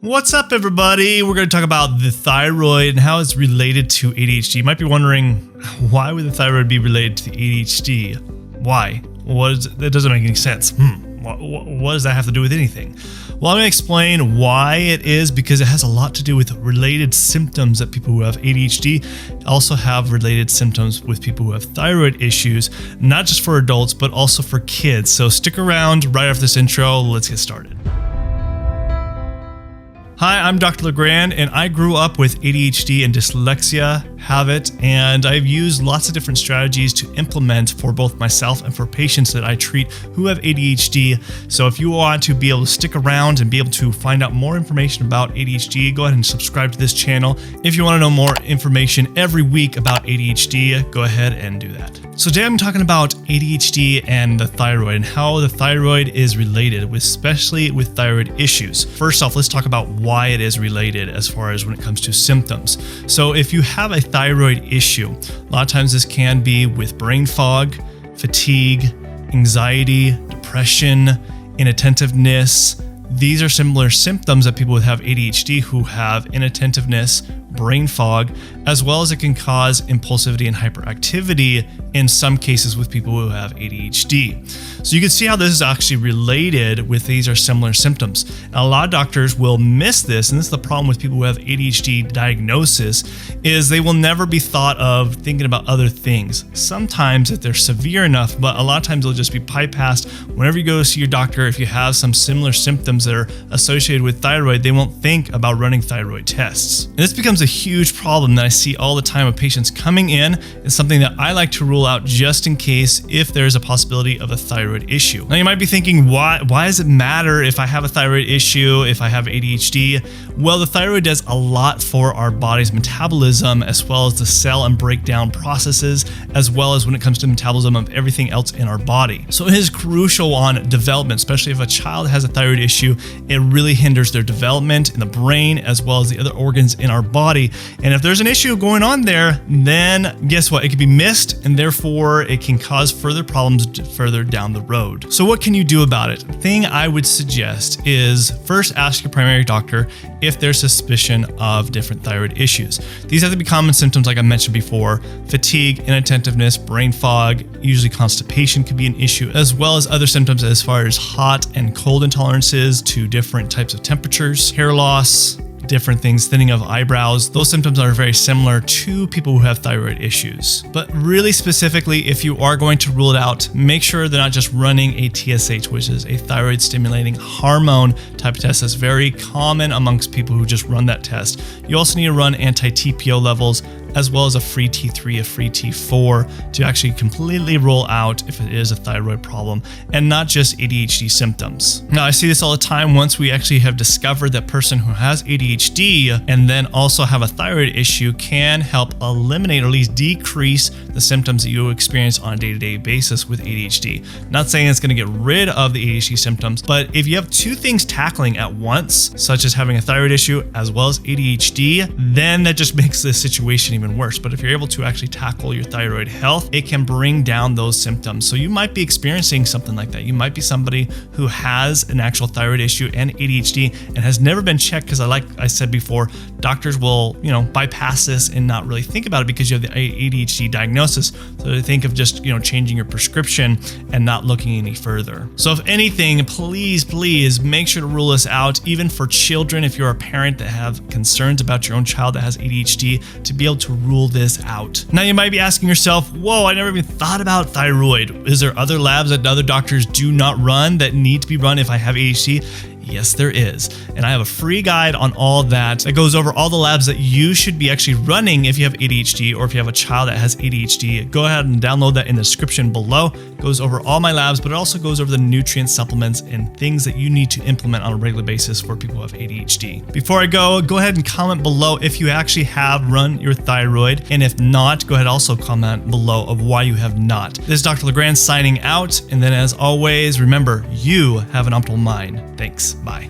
What's up, everybody? We're going to talk about the thyroid and how it's related to ADHD. You might be wondering, why would the thyroid be related to the ADHD? Why? That doesn't make any sense. What does that have to do with anything? Well, I'm going to explain why it is, because it has a lot to do with related symptoms that people who have ADHD also have related symptoms with people who have thyroid issues, not just for adults, but also for kids. So stick around right after this intro. Let's get started. Hi, I'm Dr. LeGrand, and I grew up with ADHD and dyslexia, have it, and I've used lots of different strategies to implement for both myself and for patients that I treat who have ADHD. So if you want to be able to stick around and be able to find out more information about ADHD, go ahead and subscribe to this channel. If you want to know more information every week about ADHD, go ahead and do that. So today I'm talking about ADHD and the thyroid and how the thyroid is related, especially with thyroid issues. First off, let's talk about why it is related as far as when it comes to symptoms. So if you have a thyroid issue, a lot of times this can be with brain fog, fatigue, anxiety, depression, inattentiveness. These are similar symptoms that people who have ADHD who have inattentiveness, brain fog, as well as it can cause impulsivity and hyperactivity in some cases with people who have ADHD. So you can see how this is actually related with these are similar symptoms. And a lot of doctors will miss this, and this is the problem with people who have ADHD diagnosis, is they will never be thought of thinking about other things. Sometimes if they're severe enough, but a lot of times they'll just be bypassed. Whenever you go to see your doctor, if you have some similar symptoms that are associated with thyroid, they won't think about running thyroid tests. And this becomes a huge problem that I see all the time with patients coming in. It's something that I like to rule out just in case if there's a possibility of a thyroid issue. Now you might be thinking, why does it matter if I have a thyroid issue, if I have ADHD? Well, the thyroid does a lot for our body's metabolism, as well as the cell and breakdown processes, as well as when it comes to metabolism of everything else in our body. So it is crucial on development, especially if a child has a thyroid issue. It really hinders their development in the brain as well as the other organs in our body. And if there's an issue going on there, then guess what? It can be missed, and therefore it can cause further problems further down the road. So what can you do about it? The thing I would suggest is first ask your primary doctor if there's suspicion of different thyroid issues. These have to be common symptoms like I mentioned before: fatigue, inattentiveness, brain fog, usually constipation could be an issue, as well as other symptoms as far as hot and cold intolerances to different types of temperatures, hair loss, different things, thinning of eyebrows. Those symptoms are very similar to people who have thyroid issues. But really specifically, if you are going to rule it out, make sure they're not just running a TSH, which is a thyroid stimulating hormone type of test that's very common amongst people who just run that test. You also need to run anti-TPO levels, as well as a free T3, a free T4 to actually completely rule out if it is a thyroid problem and not just ADHD symptoms. Now, I see this all the time. Once we actually have discovered that person who has ADHD and then also have a thyroid issue can help eliminate or at least decrease the symptoms that you experience on a day-to-day basis with ADHD. Not saying it's going to get rid of the ADHD symptoms, but if you have two things tackling at once, such as having a thyroid issue as well as ADHD, then that just makes the situation even worse. But if you're able to actually tackle your thyroid health, it can bring down those symptoms. So you might be experiencing something like that. You might be somebody who has an actual thyroid issue and ADHD and has never been checked, because like I said before, doctors will, bypass this and not really think about it because you have the ADHD diagnosis. So they think of just, changing your prescription and not looking any further. So if anything, please make sure to rule this out, even for children. If you're a parent that have concerns about your own child that has ADHD, to be able to rule this out. Now you might be asking yourself, whoa, I never even thought about thyroid. Is there other labs that other doctors do not run that need to be run if I have ADHD? Yes, there is. And I have a free guide on all that goes over all the labs that you should be actually running if you have ADHD or if you have a child that has ADHD. Go ahead and download that in the description below. It goes over all my labs, but it also goes over the nutrient supplements and things that you need to implement on a regular basis for people who have ADHD. Before I go ahead and comment below if you actually have run your thyroid. And if not, go ahead and also comment below of why you have not. This is Dr. LeGrand signing out. And then as always, remember, you have an optimal mind. Thanks. Bye.